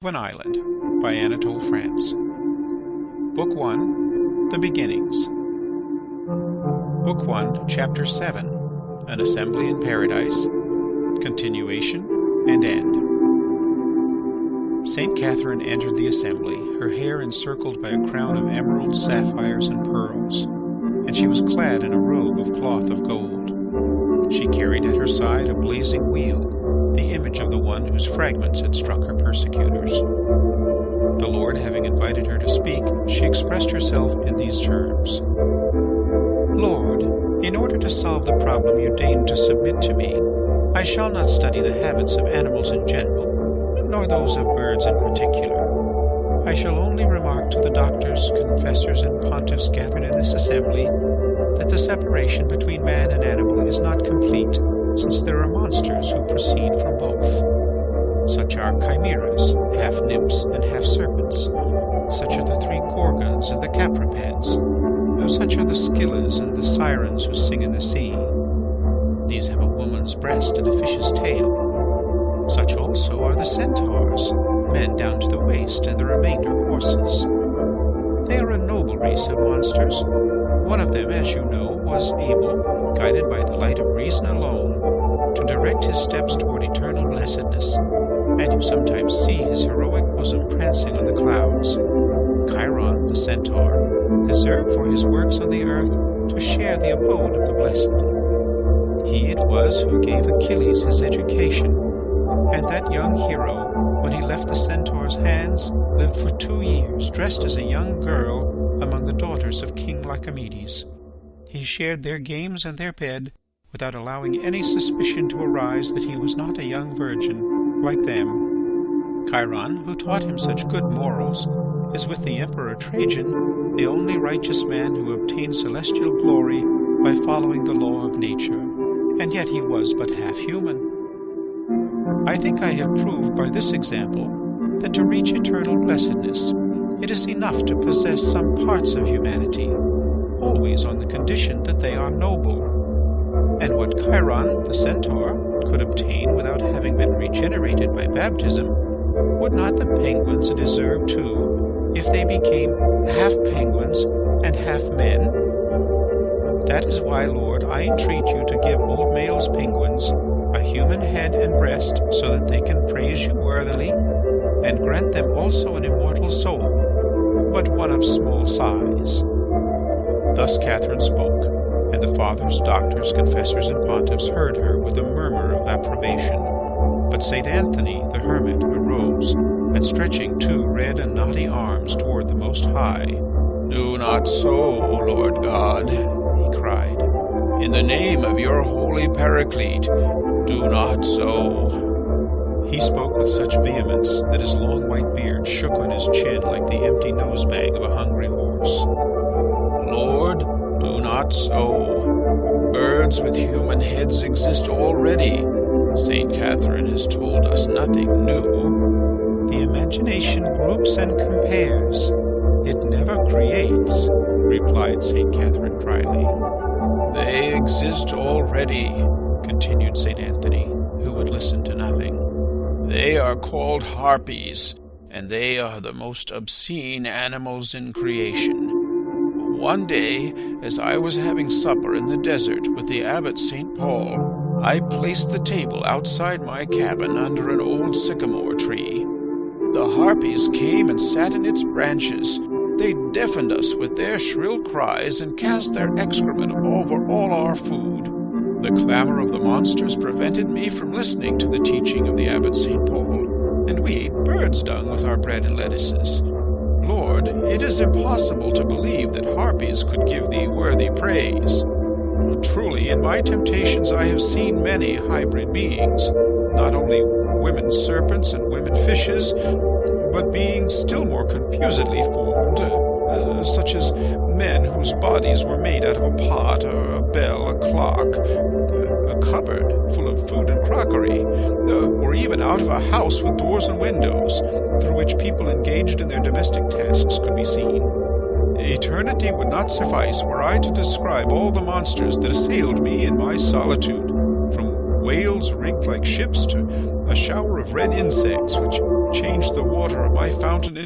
of an Island by Anatole, France. Book 1, The Beginnings. Book 1, Chapter 7, An Assembly in Paradise, Continuation and End. St. Catherine entered the assembly, her hair encircled by a crown of emeralds, sapphires, and pearls, and she was clad in a robe of cloth of gold. She carried at her side a blazing wheel, the image of the one whose fragments had struck her persecutors. The Lord having invited her to speak, she expressed herself in these terms. Lord, in order to solve the problem you deigned to submit to me, I shall not study the habits of animals in general, nor those of birds in particular. I shall only remark to the doctors, confessors, and pontiffs gathered in this assembly that the separation between man and animal is not complete, since there are monsters who proceed from both. Such are chimeras, half nymphs and half serpents. Such are the three gorgons and the capripeds. Such are the scyllas and the sirens who sing in the sea. These have a woman's breast and a fish's tail. Such also are the centaurs, men down to the waist, and the remainder horses. They are a noble race of monsters. One of them, as you know, was able, guided by the light of reason alone, to direct his steps toward eternal blessedness, and you sometimes see his heroic bosom prancing on the clouds. Chiron, the centaur, deserved for his works on the earth to share the abode of the blessed. He it was who gave Achilles his education, and that young hero, when he left the centaur's hands, lived for 2 years, dressed as a young girl, among the daughters of King Lycomedes. He shared their games and their bed, without allowing any suspicion to arise that he was not a young virgin, like them. Chiron, who taught him such good morals, is with the Emperor Trajan the only righteous man who obtained celestial glory by following the law of nature, and yet he was but half human. I think I have proved by this example that to reach eternal blessedness, it is enough to possess some parts of humanity, always on the condition that they are noble. And what Chiron, the centaur, could obtain without having been regenerated by baptism, would not the penguins deserve too, if they became half penguins and half men? That is why, Lord, I entreat you to give old males penguins a human head and breast, so that they can praise you worthily, and grant them also an immortal soul, but one of small size. Thus Catherine spoke, and the fathers, doctors, confessors, and pontiffs heard her with a murmur of approbation. But St. Anthony, the hermit, arose, and stretching 2 red and knotty arms toward the Most High, "Do not so, O Lord God," he cried. "In the name of your holy Paraclete, do not so." He spoke with such vehemence that his long white beard shook on his chin like the empty nosebag of a hungry horse. "Lord, do not so. Birds with human heads exist already. St. Catherine has told us nothing new." "The imagination groups and compares. It never creates," replied St. Catherine dryly. "They exist already," continued St. Anthony, who would listen to nothing. "They are called harpies, and they are the most obscene animals in creation. One day, as I was having supper in the desert with the abbot St. Paul, I placed the table outside my cabin under an old sycamore tree. The harpies came and sat in its branches. They deafened us with their shrill cries and cast their excrement over all our food. The clamor of the monsters prevented me from listening to the teaching of the abbot St. Paul, and we ate bird's dung with our bread and lettuces. Lord, it is impossible to believe that harpies could give thee worthy praise. Truly, in my temptations I have seen many hybrid beings, not only women serpents and women fishes, but beings still more confusedly formed, such as men whose bodies were made out of a pot, a bell, a clock, a cupboard full of food and crockery, or even out of a house with doors and windows, through which people engaged in their domestic tasks could be seen. Eternity would not suffice were I to describe all the monsters that assailed me in my solitude, from whales rigged like ships to a shower of red insects which changed the water of my fountain